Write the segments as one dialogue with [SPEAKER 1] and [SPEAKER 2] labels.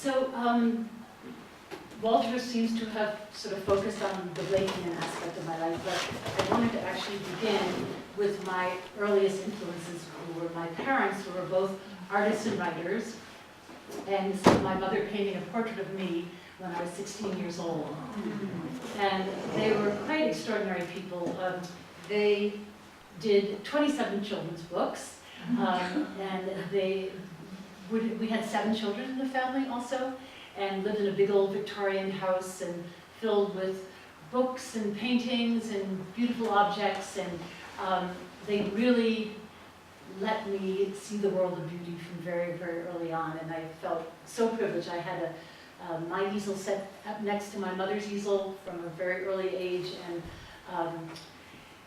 [SPEAKER 1] So Walter seems to have sort of focused on the Blakean aspect of my life, but I wanted to actually begin with my earliest influences, who were my parents, who were both artists and writers. And so my mother painting a portrait of me when I was 16 years old. And they were quite extraordinary people. They did 27 children's books, and we had 7 children in the family also, and lived in a big old Victorian house and filled with books and paintings and beautiful objects, and they really let me see the world of beauty from very, very early on, and I felt so privileged. I had my easel set up next to my mother's easel from a very early age, and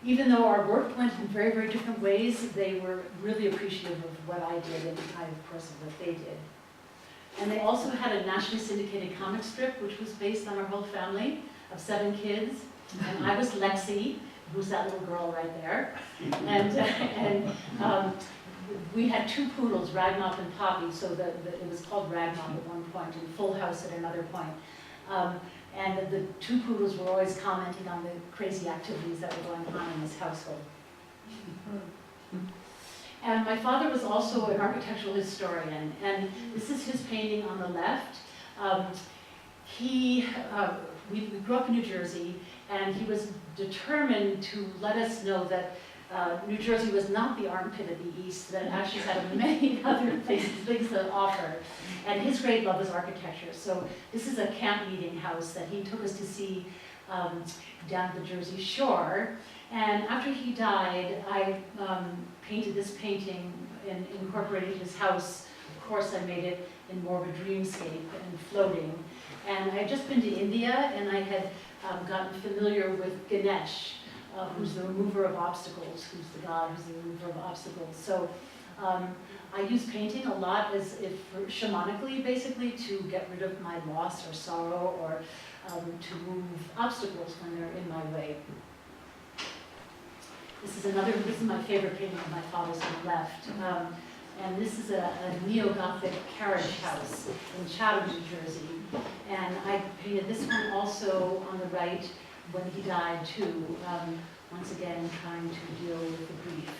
[SPEAKER 1] even though our work went in very, very different ways, they were really appreciative of what I did, and I, of course, of what they did. And they also had a nationally syndicated comic strip, which was based on our whole family of 7 kids, and I was Lexi, who's that little girl right there, and we had 2 poodles, Ragmop and Poppy, so it was called Ragmop at one point and Full House at another point. And the 2 poodles were always commenting on the crazy activities that were going on in this household. And my father was also an architectural historian, and this is his painting on the left. We grew up in New Jersey, and he was determined to let us know that New Jersey was not the armpit of the East, that it actually had many other things to offer. And his great love was architecture. So this is a camp meeting house that he took us to see down the Jersey Shore. And after he died, I painted this painting and incorporated his house. Of course, I made it in more of a dreamscape and floating. And I had just been to India, and I had gotten familiar with Ganesh, who's the remover of obstacles, who's the god who's the remover of obstacles. So I use painting a lot as if shamanically, basically, to get rid of my loss or sorrow, or to move obstacles when they're in my way. This is my favorite painting of my father's on the left. And this is a neo-Gothic carriage house in Chatham, New Jersey. And I painted this one also on the right when he died too, once again trying to deal with the grief.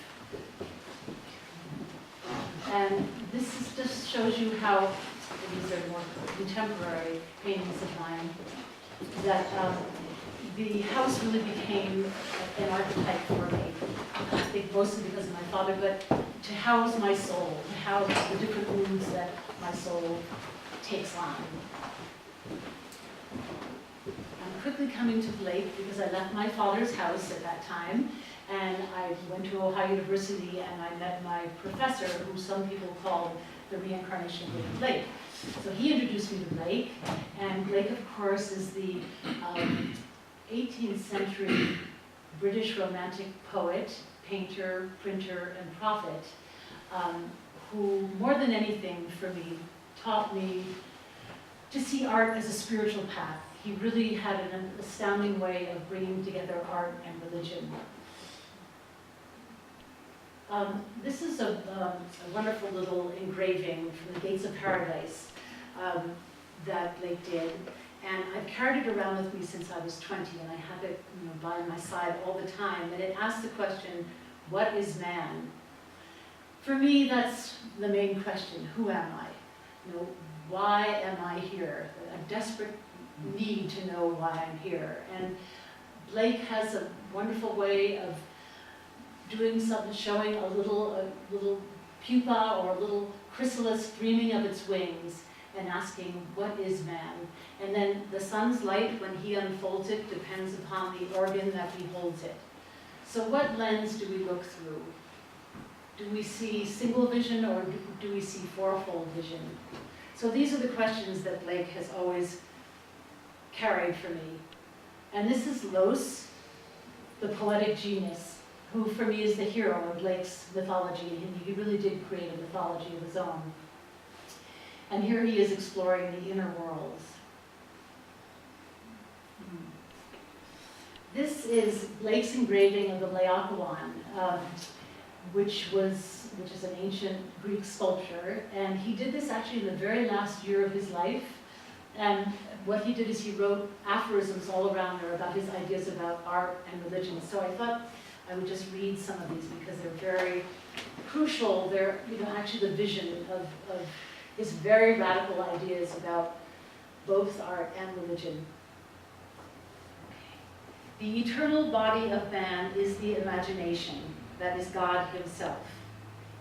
[SPEAKER 1] And this just shows you how, these are more contemporary paintings of mine, that the house really became an archetype for me. I think mostly because of my father, but to house my soul, to house the different moods that my soul takes on. I'm quickly coming to Blake because I left my father's house at that time, and I went to Ohio University, and I met my professor, who some people call the reincarnation of William Blake. So he introduced me to Blake, and Blake, of course, is the 18th century British Romantic poet, painter, printer, and prophet, who, more than anything for me, taught me to see art as a spiritual path. He really had an astounding way of bringing together art and religion. This is a wonderful little engraving from the Gates of Paradise that Blake did. And I've carried it around with me since I was 20, and I have it, by my side all the time. And it asks the question, what is man? For me, that's the main question. Who am I? Why am I here? A desperate need to know why I'm here. And Blake has a wonderful way of doing something, showing a little pupa or a little chrysalis dreaming of its wings, and asking, what is man? And then the sun's light, when he unfolds it, depends upon the organ that beholds it. So what lens do we look through? Do we see single vision, or do we see fourfold vision? So these are the questions that Blake has always carried for me. And this is Los, the poetic genius, who for me is the hero of Blake's mythology. And he really did create a mythology of his own. And here he is exploring the inner worlds. This is Blake's engraving of the Laocoon. which is an ancient Greek sculpture. And he did this actually in the very last year of his life. And what he did is he wrote aphorisms all around there about his ideas about art and religion. So I thought I would just read some of these because they're very crucial. They're, actually the vision of his very radical ideas about both art and religion. The eternal body of man is the imagination, that is God himself.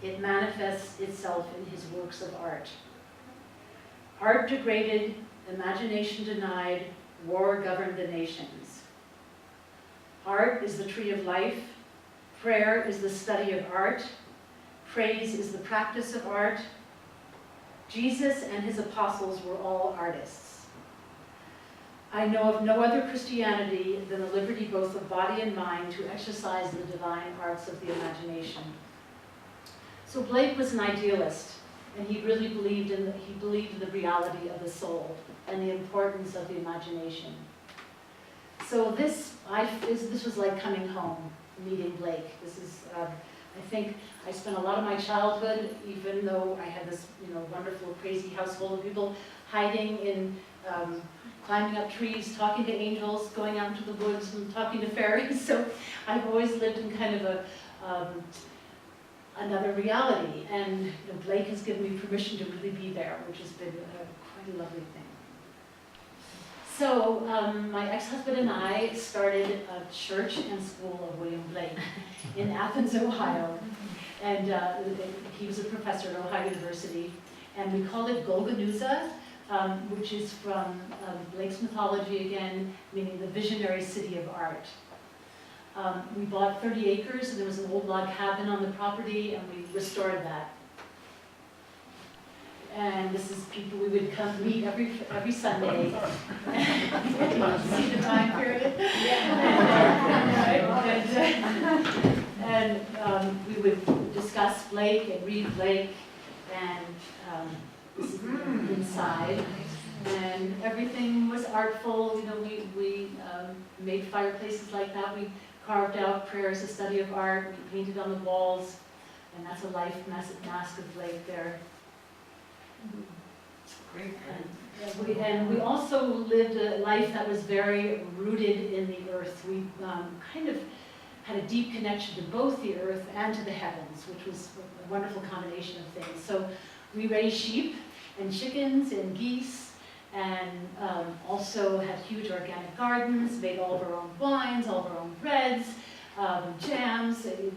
[SPEAKER 1] It manifests itself in his works of art. Art degraded, imagination denied, war governed the nations. Art is the tree of life. Prayer is the study of art. Praise is the practice of art. Jesus and his apostles were all artists. I know of no other Christianity than the liberty both of body and mind to exercise the divine arts of the imagination. So Blake was an idealist, and he really believed in the reality of the soul and the importance of the imagination. So this was like coming home, meeting Blake. This is, I think I spent a lot of my childhood, even though I had this, wonderful, crazy house full of people hiding in, climbing up trees, talking to angels, going out into the woods and talking to fairies. So I've always lived in kind of another reality. And Blake has given me permission to really be there, which has been quite a lovely thing. So my ex-husband and I started a church and school of William Blake in Athens, Ohio. And he was a professor at Ohio University. And we called it Golgonooza, which is from Blake's mythology again, meaning the visionary city of art. We bought 30 acres, and there was an old log cabin on the property, and we restored that. And this is people we would come meet every Sunday. See the time period? And we would discuss Blake and read Blake, and this is inside. And everything was artful. We made fireplaces like that. We carved out prayer as a study of art. We painted on the walls, and that's a life mask of Blake there.
[SPEAKER 2] Great.
[SPEAKER 1] And we also lived a life that was very rooted in the earth. We kind of had a deep connection to both the earth and to the heavens, which was a wonderful combination of things. So we raised sheep and chickens and geese, and also had huge organic gardens, made all of our own wines, all of our own breads, jams, a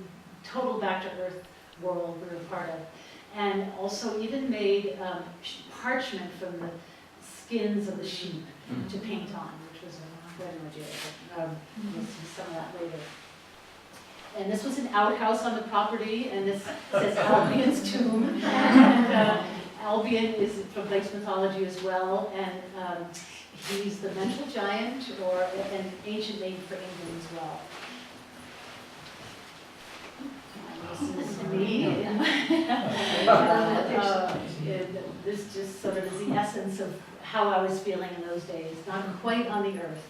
[SPEAKER 1] total back-to-earth world we were a part of. And also even made parchment from the skins of the sheep to paint on, which was quite an idea. We'll see some of that later. And this was an outhouse on the property, and this says Albion's tomb. And, Albion is from Blake's mythology as well, and he's the mental giant, or an ancient name for England as well. This is me. This just sort of is the essence of how I was feeling in those days, not quite on the earth.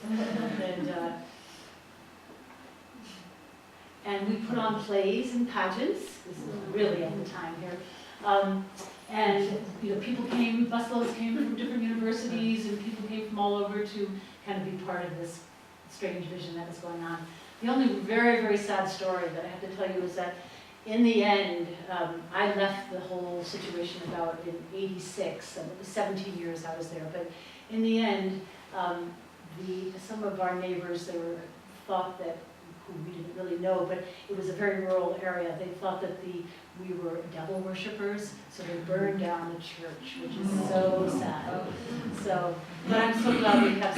[SPEAKER 1] And we put on plays and pageants. This is really at the time here. And people came, busloads came from different universities, and people came from all over to kind of be part of this strange vision that was going on. The only very, very sad story that I have to tell you is that in the end, I left the whole situation about in '86, and it was 17 years I was there, but in the end, some of our neighbors, thought that, who we didn't really know, but it was a very rural area, they thought that we were devil worshippers, so they burned down the church, which is so sad. So, but I'm so glad we have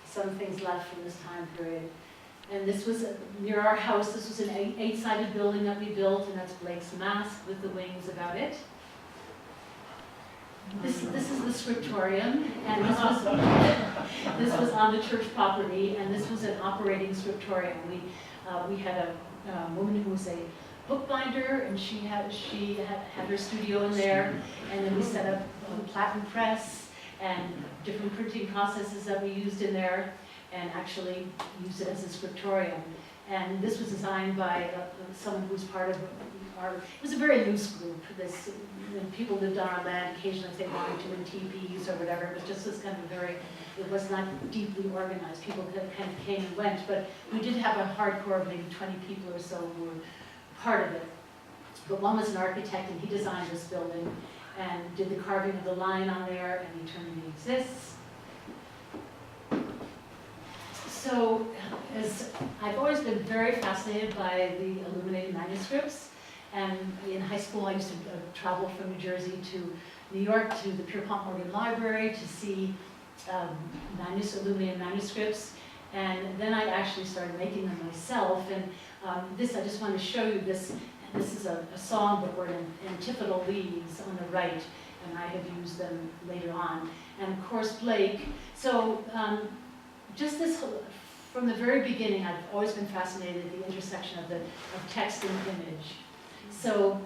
[SPEAKER 1] some things left from this time period. And this was near our house. This was an 8-sided building that we built, and that's Blake's mask with the wings about it. This is the scriptorium, and this was on the church property, and this was an operating scriptorium. We had a woman who was a bookbinder, and she had her studio in there, and then we set up a platen press and different printing processes that we used in there, and actually used it as a scriptorium. And this was designed by someone who's part of our, it was a very loose group. This, when people lived on our land, occasionally if they wanted to in teepees or whatever, it was just this kind of very, it was not deeply organized. People kind of came and went, but we did have a hardcore of maybe 20 people or so who were part of it. But one was an architect, and he designed this building and did the carving of the line on there, and Eternity Exists. So, as I've always been very fascinated by the illuminated manuscripts, and in high school I used to travel from New Jersey to New York to the Pierpont Morgan Library to see illuminated manuscripts, and then I actually started making them myself. And this, I just want to show you this. This is a songbook or an antiphonal leaves on the right, and I have used them later on. And of course Blake. So just this, from the very beginning, I've always been fascinated at the intersection of text and image. So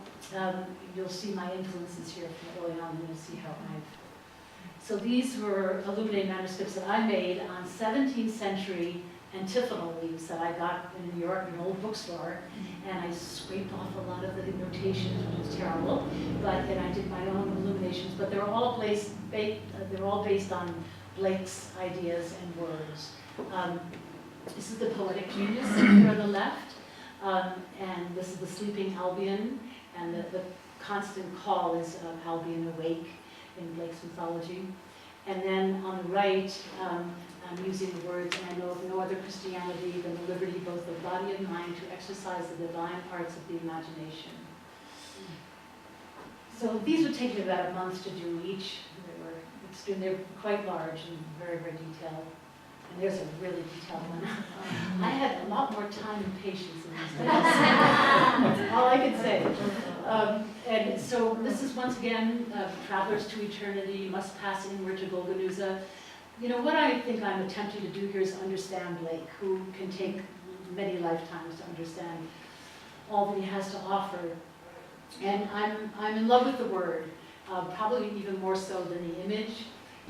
[SPEAKER 1] you'll see my influences here from early on, and you'll see how so these were illuminated manuscripts that I made on 17th century antiphonal leaves that I got in New York in an old bookstore, and I scraped off a lot of the notations, which was terrible, and I did my own illuminations, but they're all based on Blake's ideas and words. This is the Poetic Genius here on the left, and this is the Sleeping Albion, and the constant call is Albion awake in Blake's mythology. And then on the right, I'm using the words, and I know of no other Christianity than the liberty both of body and mind to exercise the divine arts of the imagination. So these would take me about a month to do each. They're quite large and very, very detailed. And there's a really detailed one. I had a lot more time and patience in these days. That's all I can say. And so this is once again, Travelers to Eternity, Must Pass Inward to Golgonooza. You know, what I think I'm attempting to do here is understand Blake, who can take many lifetimes to understand all that he has to offer. And I'm in love with the word, probably even more so than the image.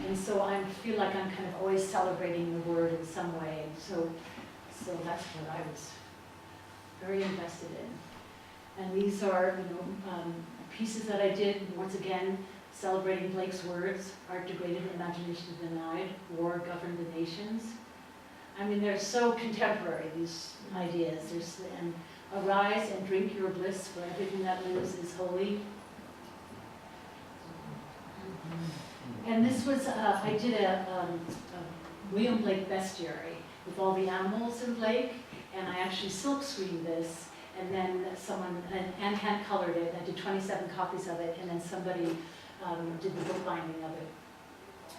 [SPEAKER 1] And so I feel like I'm kind of always celebrating the word in some way. So that's what I was very invested in. And these are, pieces that I did, once again, celebrating Blake's words: art degraded, imagination denied, war governed the nations. I mean, they're so contemporary, these ideas. And arise and drink your bliss, for everything that lives is holy. And this was, I did a William Blake bestiary with all the animals in Blake, and I actually silk screened this, and then and hand colored it. I did 27 copies of it, and then somebody did the book binding of it.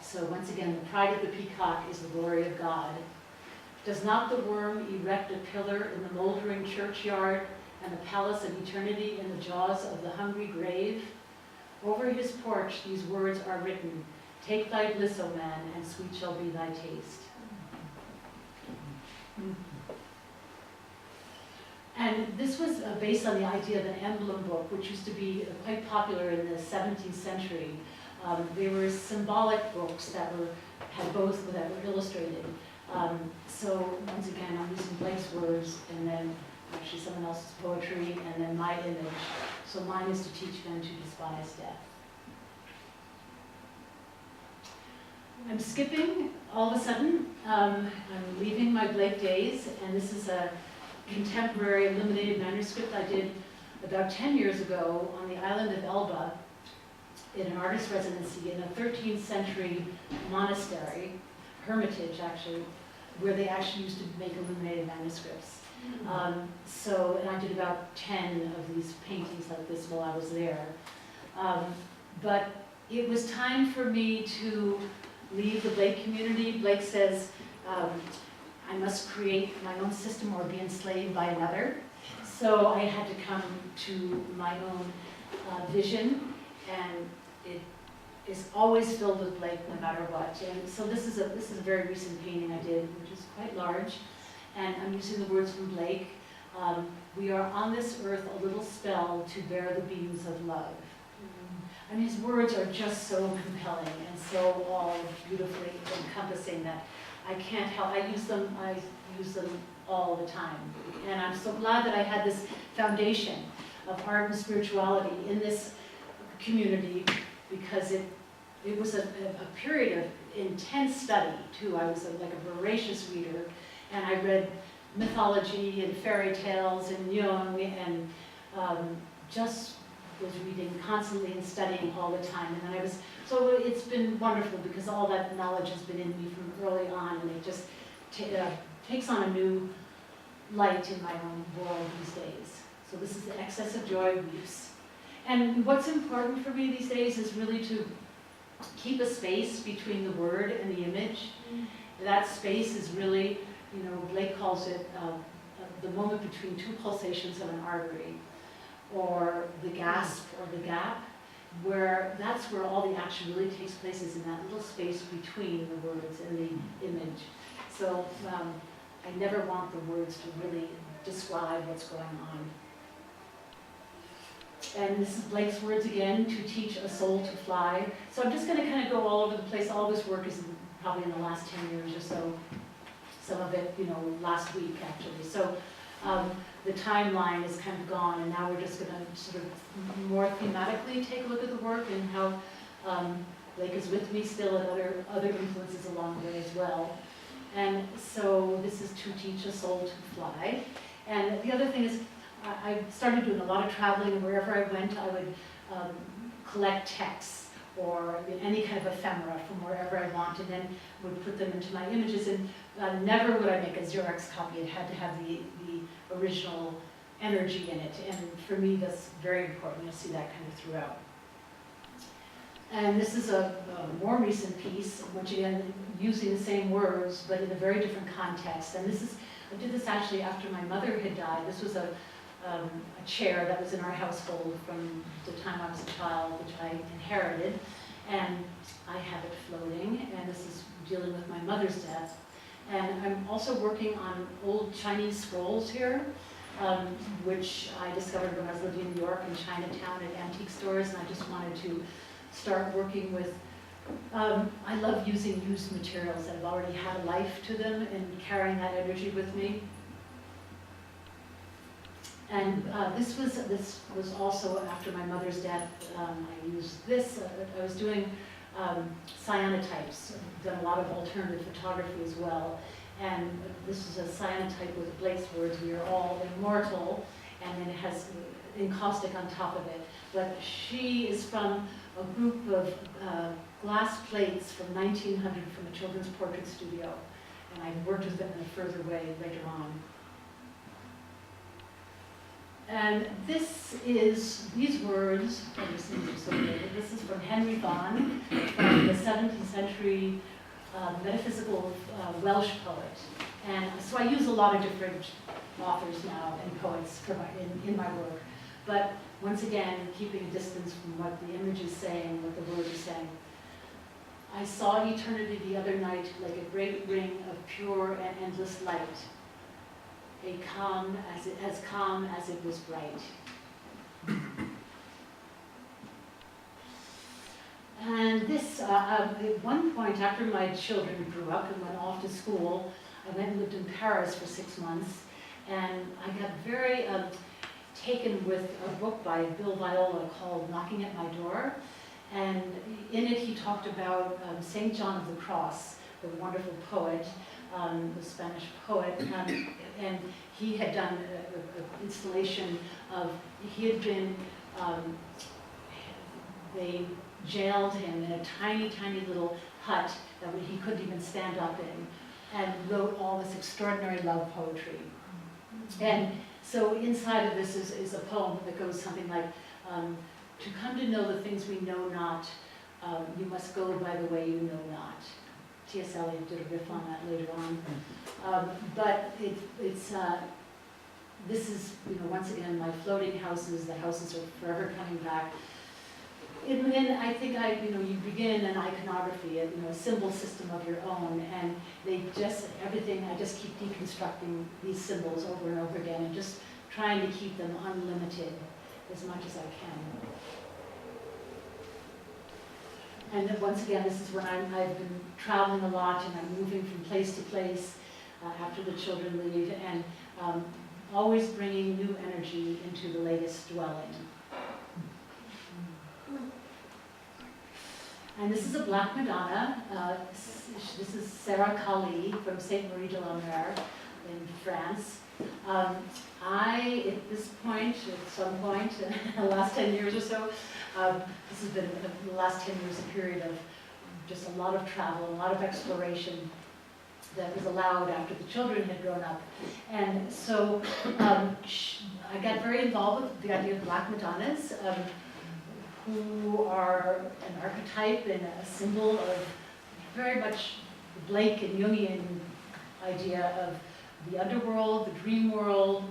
[SPEAKER 1] So once again, the pride of the peacock is the glory of God. Does not the worm erect a pillar in the moldering churchyard and the palace of eternity in the jaws of the hungry grave? Over his porch these words are written: take thy bliss, O man, and sweet shall be thy taste. And this was based on the idea of an emblem book, which used to be quite popular in the 17th century. They were symbolic books that were illustrated. So once again, I'm using Blake's words, and then actually someone else's poetry, and then my image. So mine is to teach men to despise death. I'm skipping all of a sudden. I'm leaving my Blake days, and this is a contemporary illuminated manuscript I did about 10 years ago on the island of Elba in an artist residency in a 13th century monastery, hermitage actually, where they actually used to make illuminated manuscripts. And I did about 10 of these paintings like this while I was there. But it was time for me to leave the Blake community. Blake says, I must create my own system or be enslaved by another. So I had to come to my own vision, and it is always filled with Blake no matter what. And so this is a very recent painting I did, which is quite large, and I'm using the words from Blake. We are on this earth a little spell to bear the beams of love. I mean, his words are just so compelling and so all beautifully encompassing that I can't help. I use them all the time. And I'm so glad that I had this foundation of art and spirituality in this community, because it was a period of intense study too. I was like a voracious reader, and I read mythology and fairy tales and Jung, and just was reading constantly and studying all the time. And then so it's been wonderful, because all that knowledge has been in me from early on, and it just takes on a new light in my own world these days. So this is the excess of joy reefs. And what's important for me these days is really to keep a space between the word and the image. That space is really, Blake calls it the moment between two pulsations of an artery, or the gasp or the gap, where that's where all the action really takes place, is in that little space between the words and the image. So I never want the words to really describe what's going on. And this is Blake's words again, to teach a soul to fly. So I'm just going to kind of go all over the place. All this work is probably in the last 10 years or so. Some of it, last week actually. So the timeline is kind of gone, and now we're just going to sort of more thematically take a look at the work and how Blake is with me still, and other influences along the way as well. And so this is to teach a soul to fly. And the other thing is, I started doing a lot of traveling, and wherever I went, I would collect texts or any kind of ephemera from wherever I want, and then would put them into my images. And never would I make a Xerox copy. It had to have the original energy in it. And for me, that's very important. You'll see that kind of throughout. And this is a more recent piece, once again, using the same words, but in a very different context. And I did this actually after my mother had died. This was a chair that was in our household from the time I was a child, which I inherited. And I have it floating, and this is dealing with my mother's death. And I'm also working on old Chinese scrolls here, which I discovered when I was living in New York in Chinatown at antique stores, and I just wanted to start working with, I love using used materials that have already had a life to them and carrying that energy with me. And this was also after my mother's death. I used this. I was doing cyanotypes. I've done a lot of alternative photography as well. And this is a cyanotype with Blake's words, "We are all immortal," and then it has encaustic on top of it. But she is from a group of glass plates from 1900 from a children's portrait studio. And I worked with them in a further way later on. And these words, this is from Henry Vaughan, from the 17th century metaphysical Welsh poet. And so I use a lot of different authors now and poets in my work. But once again, keeping a distance from what the image is saying, what the word is saying. I saw eternity the other night like a great ring of pure and endless light, as calm as it was bright. And this, at one point after my children grew up and went off to school, I went and lived in Paris for 6 months, and I got very taken with a book by Bill Viola called Knocking at My Door. And in it he talked about St. John of the Cross, the wonderful poet, the Spanish poet, and he had done an installation of, he had been, they jailed him in a tiny, tiny little hut that he couldn't even stand up in, and wrote all this extraordinary love poetry. And so inside of this is a poem that goes something like, to come to know the things we know not, you must go by the way you know not. T.S. Eliot did a riff on that later on. But this is, once again, my floating houses. The houses are forever coming back. And then I think you begin an iconography, a symbol system of your own, and everything, I just keep deconstructing these symbols over and over again and just trying to keep them unlimited as much as I can. And then once again, this is when I've been traveling a lot and I'm moving from place to place. after the children leave, and always bringing new energy into the latest dwelling. And this is a Black Madonna. This is Sarah Kali from Saint Marie de la Mer in France. At this point, at some point, in the last 10 years or so, this has been the last 10 years a period of just a lot of travel, a lot of exploration that was allowed after the children had grown up. And so I got very involved with the idea of Black Madonnas, who are an archetype and a symbol of very much the Blake and Jungian idea of the underworld, the dream world.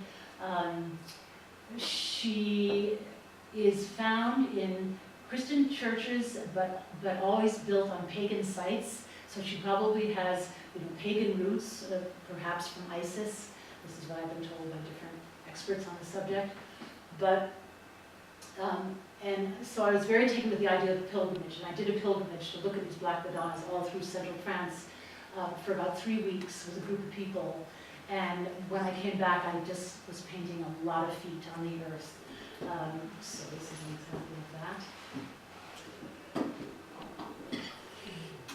[SPEAKER 1] She is found in Christian churches, but always built on pagan sites. So she probably has pagan roots, perhaps from Isis. This is what I've been told by different experts on the subject. But and so I was very taken with the idea of pilgrimage, and I did a pilgrimage to look at these Black Madonnas all through central France for about 3 weeks with a group of people. And when I came back, I just was painting a lot of feet on the earth. So this is an example of that.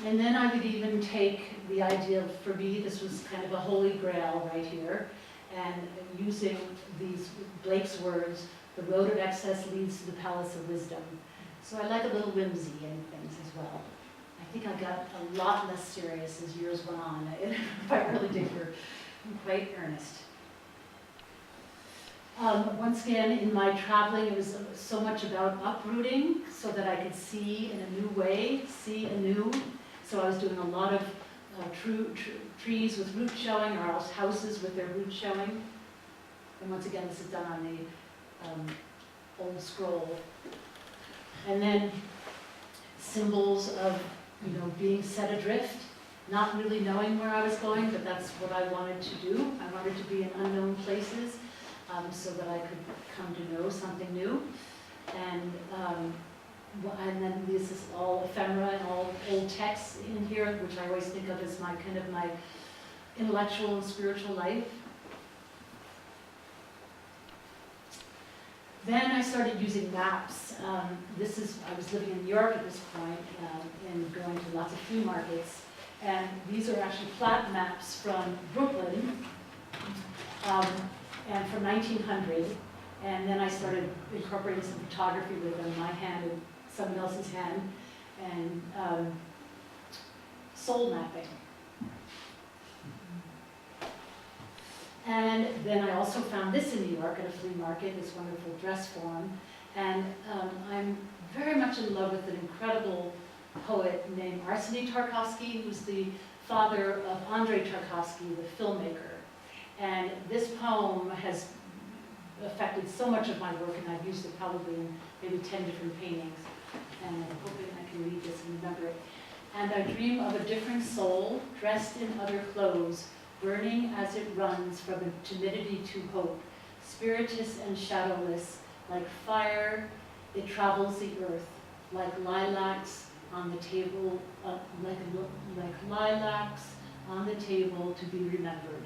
[SPEAKER 1] And then I would even take the idea of, for me, this was kind of a holy grail right here, and using these Blake's words, the road of excess leads to the palace of wisdom. So I like a little whimsy in things as well. I think I got a lot less serious as years went on. I really did were quite earnest. Once again, in my traveling, it was so much about uprooting so that I could see in a new way, see anew. So I was doing a lot of trees with roots showing, or else houses with their roots showing. And once again, this is done on the old scroll. And then symbols of, being set adrift, not really knowing where I was going, but that's what I wanted to do. I wanted to be in unknown places so that I could come to know something new. And then this is all ephemera and all old texts in here, which I always think of as my kind of my intellectual and spiritual life. Then I started using maps. I was living in New York at this point and going to lots of flea markets. And these are actually flat maps from Brooklyn and from 1900. And then I started incorporating some photography with them, my hand and someone else's hand, and soul mapping. And then I also found this in New York at a flea market, this wonderful dress form. And I'm very much in love with an incredible poet named Arseny Tarkovsky, who's the father of Andrei Tarkovsky, the filmmaker. And this poem has affected so much of my work, and I've used it probably in maybe 10 different paintings. And I'm hoping I can read this and remember it. And I dream of a different soul, dressed in other clothes, burning as it runs from timidity to hope, spiritus and shadowless, like fire, it travels the earth, like lilacs on the table, like lilacs on the table to be remembered.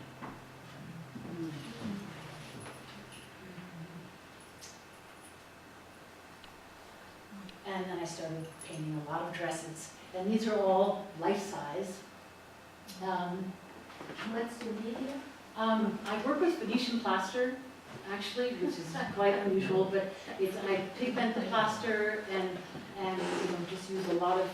[SPEAKER 1] And then I started painting a lot of dresses, and these are all life-size.
[SPEAKER 2] What's the media?
[SPEAKER 1] I work with Venetian plaster, actually, which is quite unusual, but I pigment the plaster and just use a lot of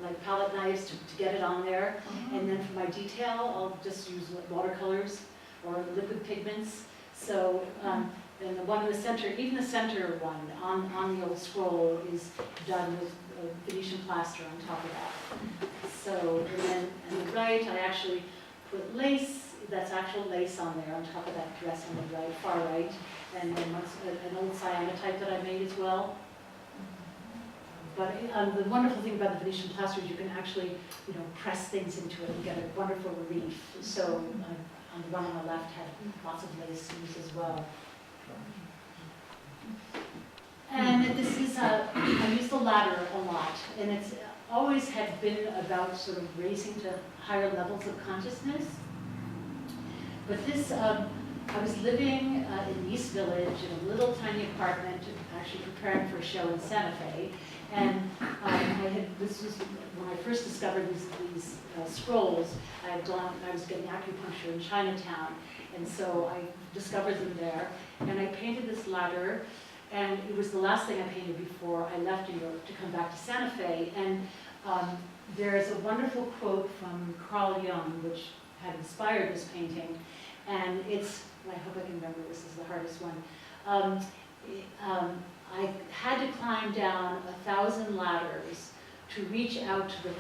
[SPEAKER 1] like palette knives to get it on there. And then for my detail, I'll just use watercolors or liquid pigments. So, and the one in the center, even the center one on the old scroll is done with Venetian plaster on top of that. So, and then on the right, I actually put lace, that's actual lace on there on top of that dress on the right, far right, and then an old cyanotype that I made as well. But the wonderful thing about the Venetian plaster is you can actually, press things into it and get a wonderful relief. So on the one on the left had lots of lace used as well. And this is, I use the ladder a lot, and it's always had been about sort of raising to higher levels of consciousness. But this, I was living in the East Village in a little tiny apartment, actually preparing for a show in Santa Fe. And this was when I first discovered these scrolls. I was getting acupuncture in Chinatown, and so I discovered them there. And I painted this ladder, and it was the last thing I painted before I left New York to come back to Santa Fe. And there's a wonderful quote from Carl Jung, which had inspired this painting, and it's, I hope I can remember, this is the hardest one. I had to climb down 1,000 ladders to reach out to the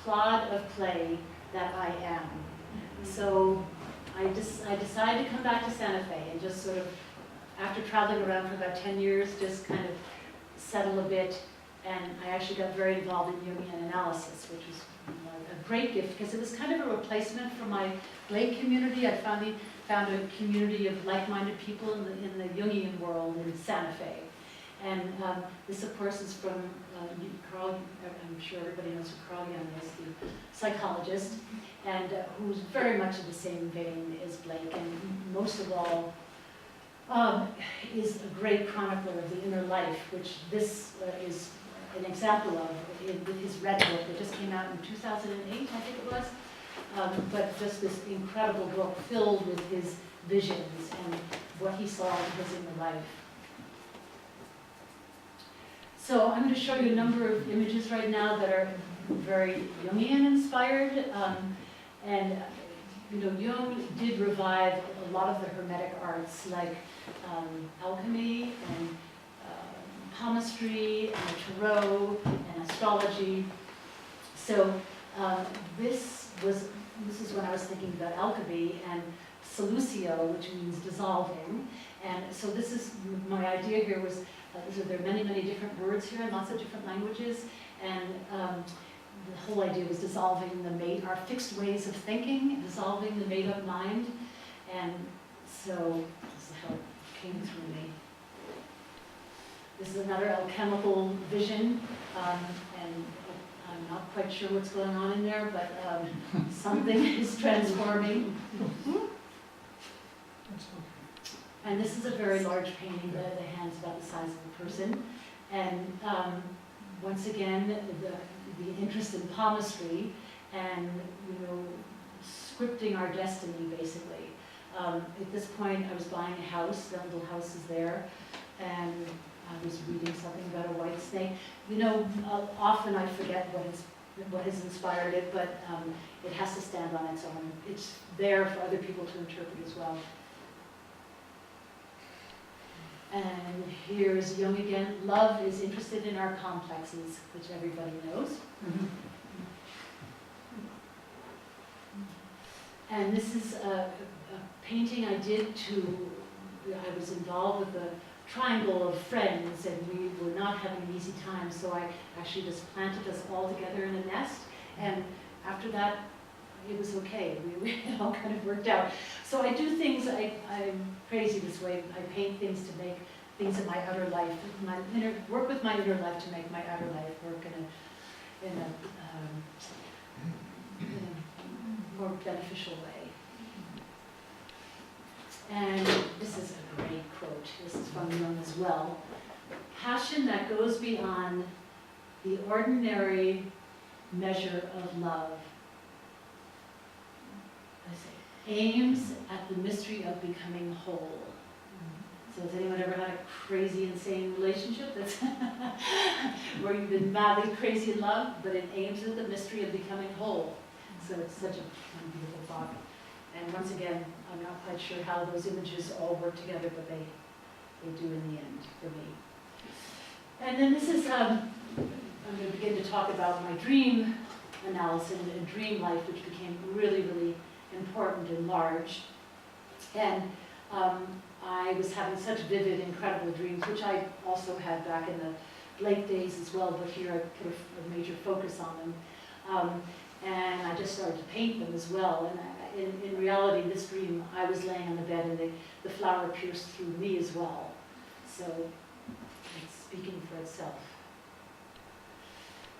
[SPEAKER 1] clod of clay that I am. So I decided to come back to Santa Fe and just sort of, after traveling around for about 10 years, just kind of settle a bit. And I actually got very involved in Jungian analysis, which was a great gift because it was kind of a replacement for my Blake community. I found a community of like-minded people in the Jungian world in Santa Fe. And this, of course, is from Carl. I'm sure everybody knows who Carl Jung is, the psychologist, and who's very much in the same vein as Blake, and most of all, is a great chronicler of the inner life, which this is an example of with his Red Book that just came out in 2008, I think it was. But just this incredible book filled with his visions and what he saw in his inner life. So I'm going to show you a number of images right now that are very Jungian inspired. And you know, Jung did revive a lot of the Hermetic arts like alchemy and palmistry and tarot and astrology. So this is when I was thinking about alchemy and solucio, which means dissolving. And so this is, my idea here was, there are many, many different words here in lots of different languages. And the whole idea was dissolving our fixed ways of thinking, dissolving the made-up mind. And so this is how it came through me. This is another alchemical vision, and I'm not quite sure what's going on in there, but something is transforming. And this is a very large painting. The hand's about the size of a person. And once again, the interest in palmistry and, you know, scripting our destiny, basically. At this point, I was buying a house. That little house is there. And I was reading something about a white snake. You know, often I forget what has inspired it, but it has to stand on its own. It's there for other people to interpret as well. And here's Jung again. Love is interested in our complexes, which everybody knows. Mm-hmm. And this is a painting I did I was involved with the triangle of friends, and we were not having an easy time, so I actually just planted us all together in a nest, and after that, it was okay. It all kind of worked out. So I do things, I'm crazy this way, I paint things to make things in my outer life, work with my inner life to make my outer life work in a more beneficial way. And this is a great quote. This is from Jung as well. Passion that goes beyond the ordinary measure of love. Aims at the mystery of becoming whole. So has anyone ever had a crazy, insane relationship that's where you've been madly crazy in love, but it aims at the mystery of becoming whole? So it's such a beautiful thought. And once again, I'm not quite sure how those images all work together, but they do in the end for me. And then this is, I'm going to begin to talk about my dream analysis and dream life, which became really, really important and large. And I was having such vivid, incredible dreams, which I also had back in the late days as well, but here I put a major focus on them. And I just started to paint them as well. And in reality, this dream, I was laying on the bed and the flower pierced through me as well. So it's speaking for itself.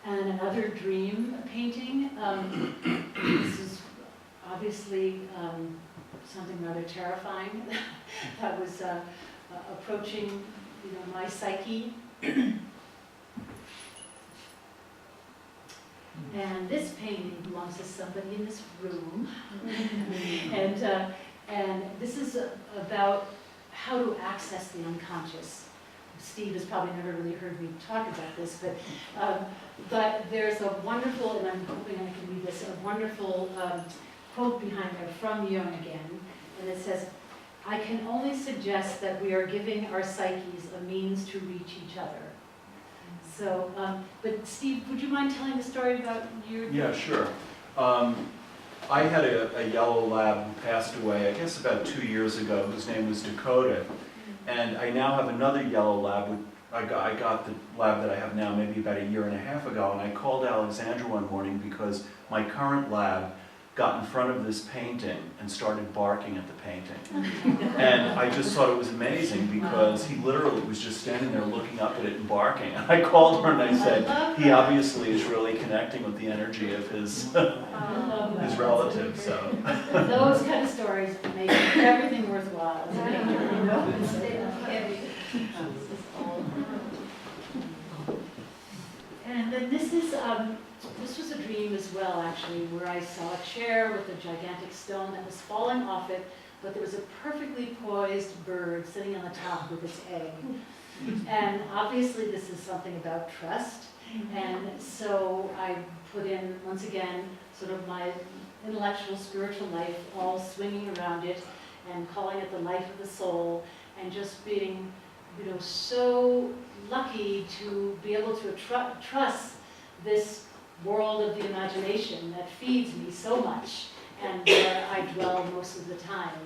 [SPEAKER 1] And another dream painting, this is obviously something rather terrifying that was approaching, my psyche. And this painting belongs to somebody in this room. And this is about how to access the unconscious. Steve has probably never really heard me talk about this, but there's a wonderful, and I'm hoping I can read this, a wonderful quote behind there from Jung again, and it says, "I can only suggest that we are giving our psyches a means to reach each other." So, but Steve, would you mind telling the story about your...
[SPEAKER 2] Yeah, sure. I had a yellow lab who passed away, I guess about 2 years ago, whose name was Dakota. And I now have another yellow lab. I got the lab that I have now maybe about 1.5 years ago, and I called Alexandra one morning because my current lab got in front of this painting and started barking at the painting. And I just thought it was amazing because he literally was just standing there looking up at it and barking. And I called her and I said, he obviously is really connecting with the energy of his his relative. So
[SPEAKER 1] those kind of stories make everything worthwhile. And then this was a dream as well, actually, where I saw a chair with a gigantic stone that was falling off it, but there was a perfectly poised bird sitting on the top with its egg. And obviously this is something about trust. And so I put in, once again, sort of my intellectual, spiritual life, all swinging around it and calling it the life of the soul, and just being, so lucky to be able to trust this world of the imagination that feeds me so much and where I dwell most of the time.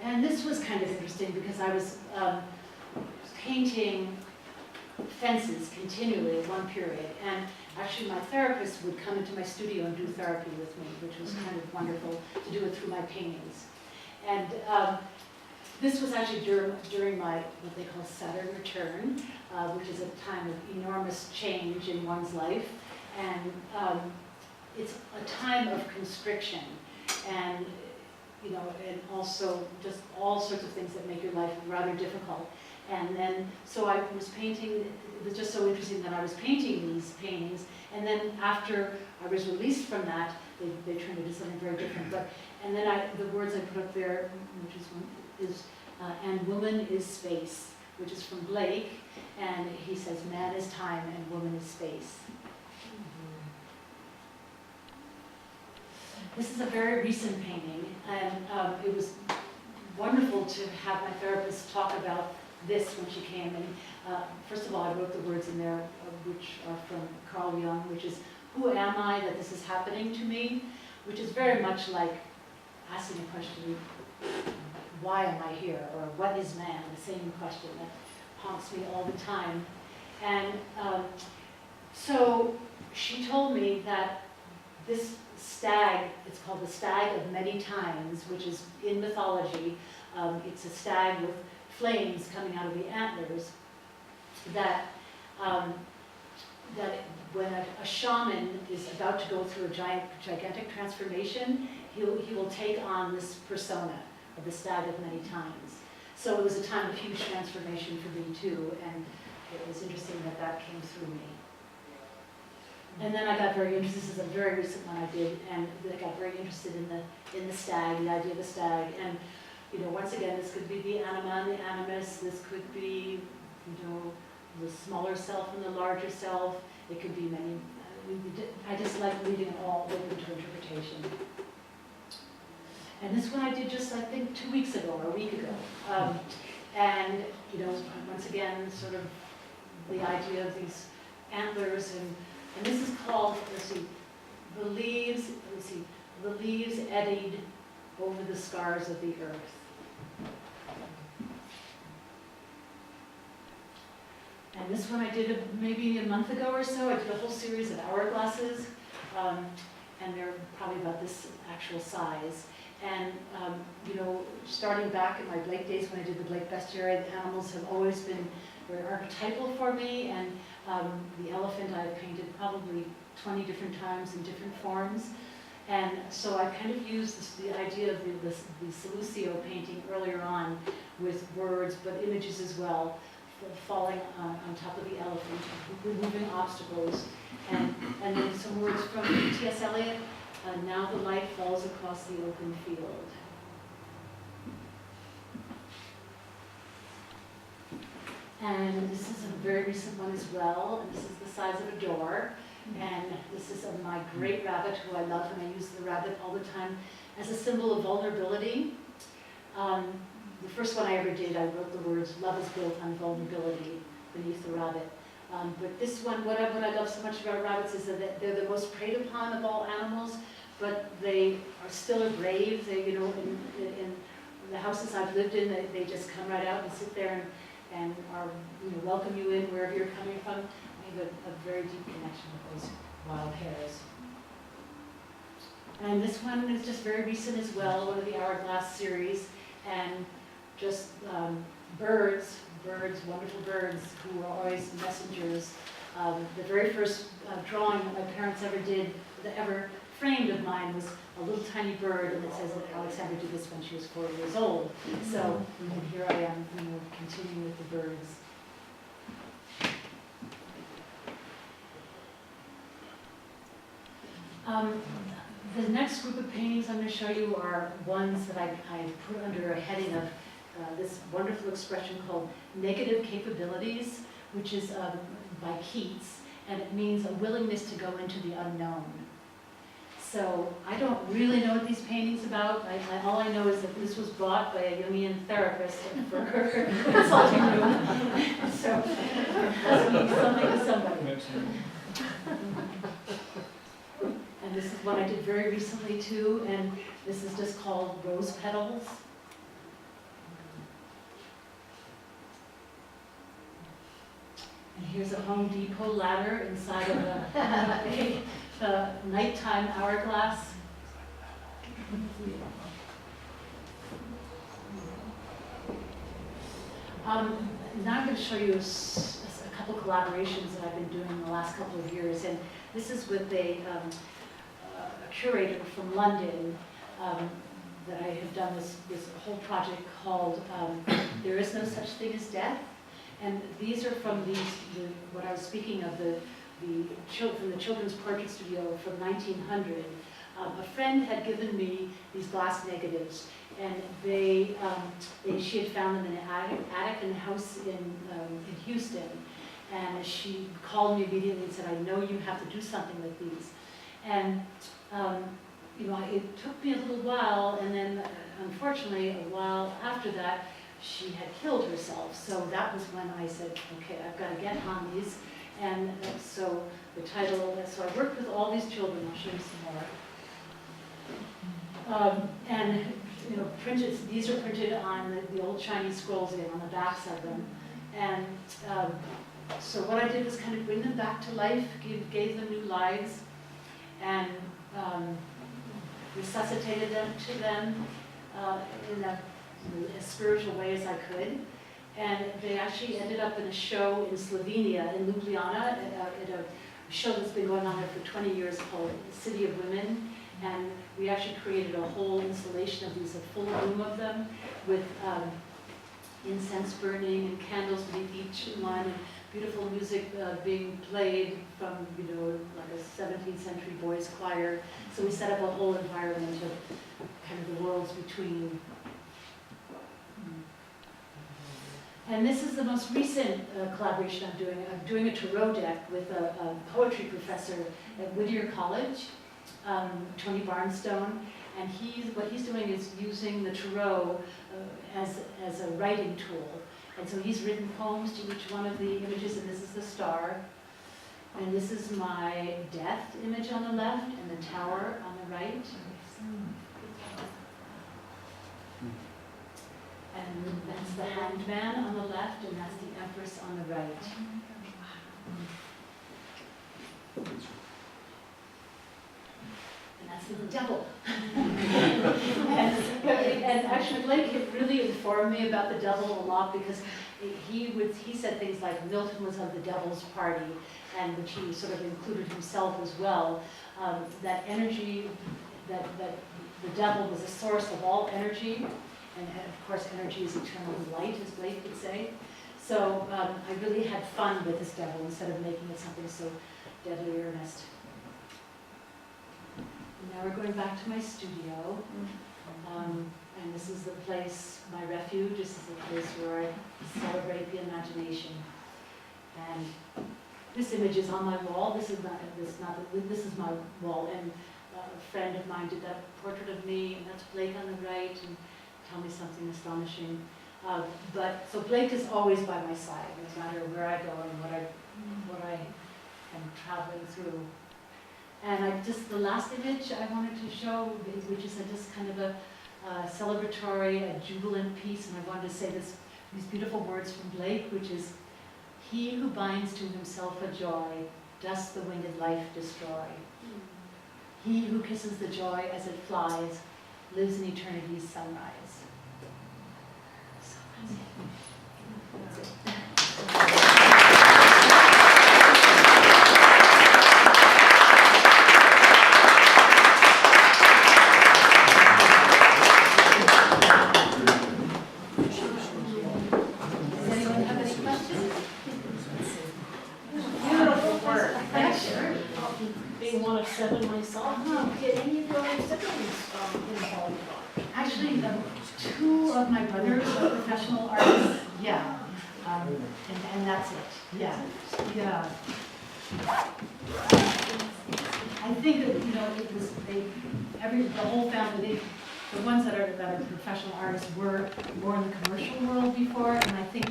[SPEAKER 1] And this was kind of interesting because I was painting fences continually at one period, and actually my therapist would come into my studio and do therapy with me, which was kind of wonderful to do it through my paintings. And this was actually during my, what they call Saturn return, which is a time of enormous change in one's life. And it's a time of constriction and, and also just all sorts of things that make your life rather difficult. And then, so I was painting, it was just so interesting that I was painting these paintings, and then after I was released from that, they turned into something very different. And then the words I put up there, which is and woman is space, which is from Blake, and he says man is time and woman is space. This is a very recent painting, and it was wonderful to have my therapist talk about this when she came. And first of all, I wrote the words in there, which are from Carl Jung, which is, "Who am I that this is happening to me?" Which is very much like asking a question, why am I here? Or what is man? The same question that haunts me all the time. And so she told me that this stag, it's called the stag of many times, which is in mythology. It's a stag with flames coming out of the antlers, that when a shaman is about to go through a gigantic transformation, he will take on this persona of the stag of many times. So it was a time of huge transformation for me too, and it was interesting that came through me. And then I got very interested, this is a very recent one I did, and I got very interested in the stag, the idea of the stag. And once again, this could be the anima and the animus, this could be, the smaller self and the larger self. It could be many, I just like leaving it all open to interpretation. And this one I did just, I think, 2 weeks ago, or a week ago. And, once again, sort of the idea of these antlers, and this is called, the leaves eddied over the scars of the earth. And this one I did maybe a month ago or so. I did a whole series of hourglasses, and they're probably about this actual size. And, you know, starting back in my Blake days when I did the Blake Bestiary, the animals have always been very archetypal for me, and the elephant I've painted probably 20 different times in different forms. And so I kind of used the idea of the Solucio painting earlier on with words, but images as well, falling on top of the elephant, removing obstacles, and then some words from T.S. Eliot, now the light falls across the open field. And this is a very recent one as well, and this is the size of a door. And this is of my great rabbit, who I love, and I use the rabbit all the time as a symbol of vulnerability. The first one I ever did, I wrote the words, "Love is built on vulnerability," beneath the rabbit. But this one, what I love so much about rabbits is that they're the most preyed upon of all animals, but they are still brave. They, you know, in the houses I've lived in, they just come right out and sit there and are, you know, welcome you in wherever you're coming from. I have a very deep connection with those wild hares. And this one is just very recent as well, one of the Hourglass series, and just birds, wonderful birds who are always messengers. The very first drawing that my parents ever did, that ever framed of mine, was a little tiny bird, and it says that Alexandra did this when she was 4 years old. So, and here I am, you know, continuing with the birds. The next group of paintings I'm going to show you are ones that I put under a heading of this wonderful expression called negative capabilities, which is by Keats, and it means a willingness to go into the unknown. So I don't really know what these paintings about. All I know is that this was bought by a Jungian therapist for her consulting room. So that's something to somebody. And this is one I did very recently too, and this is just called Rose Petals. And here's a Home Depot ladder inside of a nighttime hourglass. Now I'm going to show you a couple collaborations that I've been doing in the last couple of years, and this is with a curator from London that I have done this whole project called There Is No Such Thing as Death. And these are from what I was speaking of, from the Children's Portrait Studio from 1900. A friend had given me these glass negatives, and she had found them in an attic in a house in Houston. And she called me immediately and said, "I know you have to do something with these." And you know, it took me a little while, and then unfortunately, a while after that, she had killed herself. So that was when I said, okay, I've got to get on these. And so the title, so I worked with all these children. I'll show you some more. And you know, these are printed on the old Chinese scrolls on the backs of them. And so what I did was kind of bring them back to life, gave them new lives, and resuscitated them to them in as spiritual way as I could. And they actually ended up in a show in Slovenia, in Ljubljana, at a show that's been going on there for 20 years called City of Women. And we actually created a whole installation of these, a full room of them, with incense burning and candles beneath each one, and beautiful music being played from, you know, like a 17th century boys choir. So we set up a whole environment of kind of the worlds between. And this is the most recent collaboration I'm doing. I'm doing a tarot deck with a poetry professor at Whittier College, Tony Barnstone, and what he's doing is using the tarot as a writing tool. And so he's written poems to each one of the images, and this is the star. And this is my death image on the left, and the tower on the right. And that's the hanged man on the left, and that's the empress on the right. And that's the devil. And actually, Blake had really informed me about the devil a lot because he said things like Milton was of the devil's party, and which he sort of included himself as well. That energy, that the devil was a source of all energy, and of course energy is eternal light, as Blake would say. So I really had fun with this devil instead of making it something so deadly earnest. Now we're going back to my studio. And this is the place, my refuge. This is the place where I celebrate the imagination. And this image is on my wall. This is my wall. And a friend of mine did that portrait of me, and that's Blake on the right, and tell me something astonishing. So Blake is always by my side, no matter where I go and what I am traveling through. And the last image I wanted to show, which is just kind of a celebratory, a jubilant piece, and I wanted to say these beautiful words from Blake, which is, "He who binds to himself a joy, does the winged life destroy. He who kisses the joy as it flies, lives in eternity's sunrise." So that's it.
[SPEAKER 3] Being one of 7 myself, did any of your siblings involved?
[SPEAKER 1] Actually, 2 of my brothers are professional artists. Yeah, and that's it. Yeah, yeah. I think that it was the whole family. The ones that are professional artists were more in the commercial world before, and I think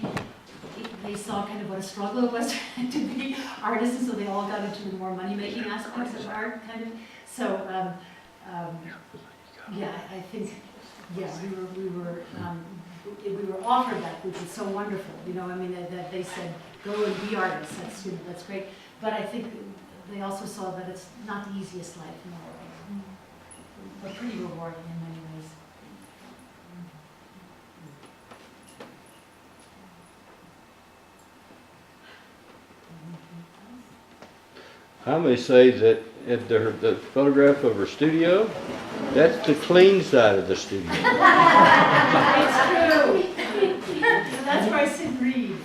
[SPEAKER 1] they saw kind of what a struggle it was to be artists, and so they all got into the more money-making aspects of art, kind of. So, yeah, I think, yeah, we were offered that, which is so wonderful. I mean, that they said, go and be artists. That's great. But I think they also saw that it's not the easiest life in the world, but pretty rewarding in many ways.
[SPEAKER 4] I may say that at the photograph of her studio, that's the clean side of the studio.
[SPEAKER 1] It's true. That's where I sit and read.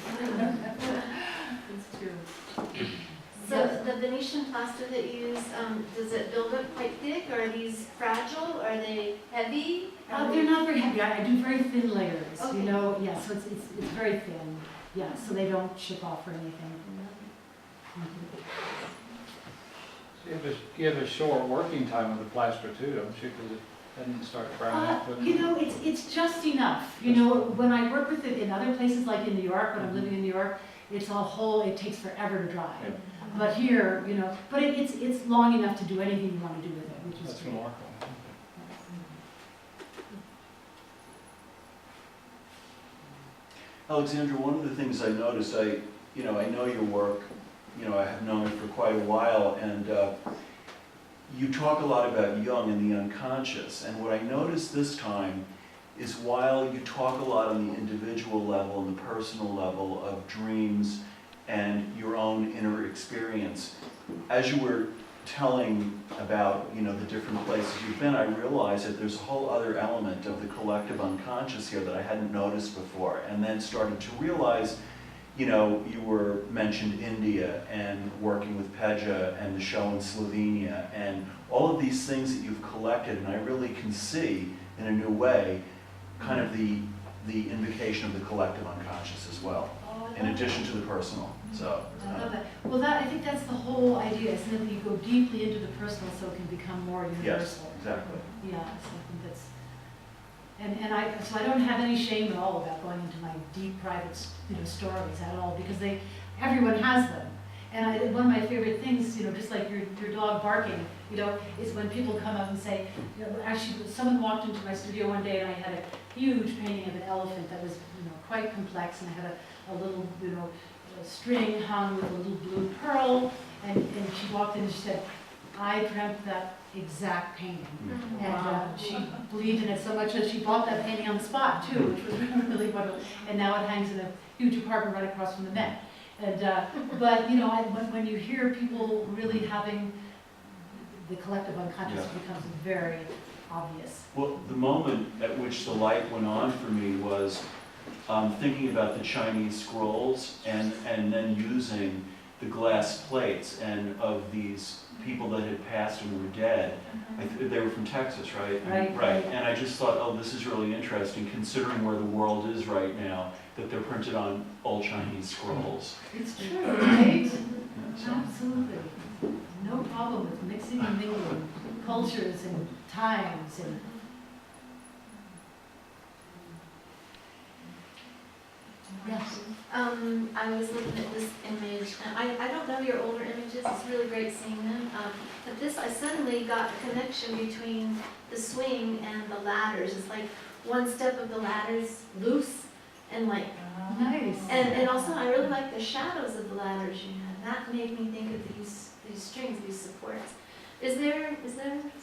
[SPEAKER 1] It's true.
[SPEAKER 3] So the Venetian plaster that you use, does it build up quite thick? Or are these fragile? Are they heavy?
[SPEAKER 1] They're not very heavy. I do very thin layers.
[SPEAKER 3] Okay.
[SPEAKER 1] Yeah. So it's very thin. Yeah. So they don't chip off or anything.
[SPEAKER 5] You have a short working time with the plaster too, don't you? Because it doesn't start browning out.
[SPEAKER 1] It's just enough. When I work with it in other places, like in New York, when I'm living in New York, it takes forever to dry.
[SPEAKER 5] Yeah.
[SPEAKER 1] But here, but it's long enough to do anything you want to do with it, which is
[SPEAKER 5] That's
[SPEAKER 1] great.
[SPEAKER 5] remarkable.
[SPEAKER 2] Alexandra, one of the things I noticed, I know your work, I have known it for quite a while, and you talk a lot about Jung and the unconscious, and what I noticed this time is while you talk a lot on the individual level and the personal level of dreams and your own inner experience, as you were telling about the different places you've been, I realized that there's a whole other element of the collective unconscious here that I hadn't noticed before, and then started to realize, you were mentioned India and working with Peja and the show in Slovenia and all of these things that you've collected, and I really can see in a new way kind of the invocation of the collective unconscious as well, in addition to the personal. So
[SPEAKER 1] I love that. Well, I think that's the whole idea, isn't it? That you go deeply into the personal so it can become more universal.
[SPEAKER 2] yes, exactly.
[SPEAKER 1] Yeah, so I think that's, so I don't have any shame at all about going into my deep private, stories at all, because everyone has them. And one of my favorite things, just like your dog barking, is when people come up and say, actually, someone walked into my studio one day and I had a huge painting of an elephant that was, quite complex, and I had a little, a string hung with a little blue pearl, and she walked in and she said, I dreamt that exact painting.
[SPEAKER 3] Mhm.
[SPEAKER 1] And she believed in it so much that she bought that painting on the spot too, which was really wonderful. And now it hangs in a huge apartment right across from the Met. And, but, you know, when you hear people really having, the collective unconscious
[SPEAKER 2] Yeah.
[SPEAKER 1] becomes very obvious.
[SPEAKER 2] Well, the moment at which the light went on for me was thinking about the Chinese scrolls and then using the glass plates and of these people that had passed and were dead. They were from Texas, right?
[SPEAKER 1] Right.
[SPEAKER 2] And I just thought, oh, this is really interesting, considering where the world is right now, that they're printed on old Chinese scrolls.
[SPEAKER 1] It's true, right?
[SPEAKER 2] Yeah, so-
[SPEAKER 1] Absolutely. No problem with mixing and mingling cultures and times and. Yes.
[SPEAKER 3] I was looking at this image, and I don't know your older images, it's really great seeing them. But this, I suddenly got a connection between the swing and the ladders. It's like one step of the ladders loose and like,
[SPEAKER 1] Nice.
[SPEAKER 3] and also I really like the shadows of the ladders you had. That made me think of these strings, these supports. Is there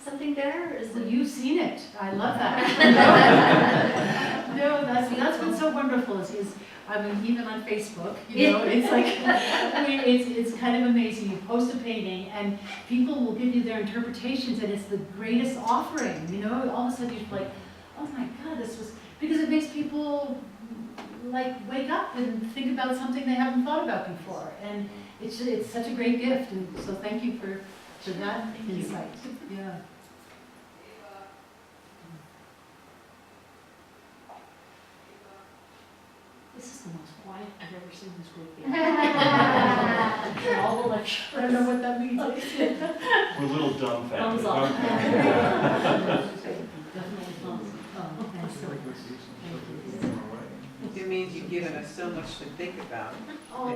[SPEAKER 3] something there, or is
[SPEAKER 1] Well,
[SPEAKER 3] it?
[SPEAKER 1] you've seen it. I love that. No, that's what's so wonderful is, I mean, even on Facebook, you know, it's like, I mean, it's kind of amazing. You post a painting and people will give you their interpretations and it's the greatest offering, you know? All of a sudden you're like, oh my God, this was, because it makes people like wake up and think about something they haven't thought about before. And it's such a great gift, and so thank you for that insight. Yeah. This is the most quiet I've ever seen this group be. All the lecture. I don't know what that means.
[SPEAKER 2] We're a little dumbfounded.
[SPEAKER 1] Thumbs up.
[SPEAKER 2] Okay.
[SPEAKER 1] Definitely thumbs up. Excellent. Thank you.
[SPEAKER 6] It means you've given us so much to think about.
[SPEAKER 3] Oh,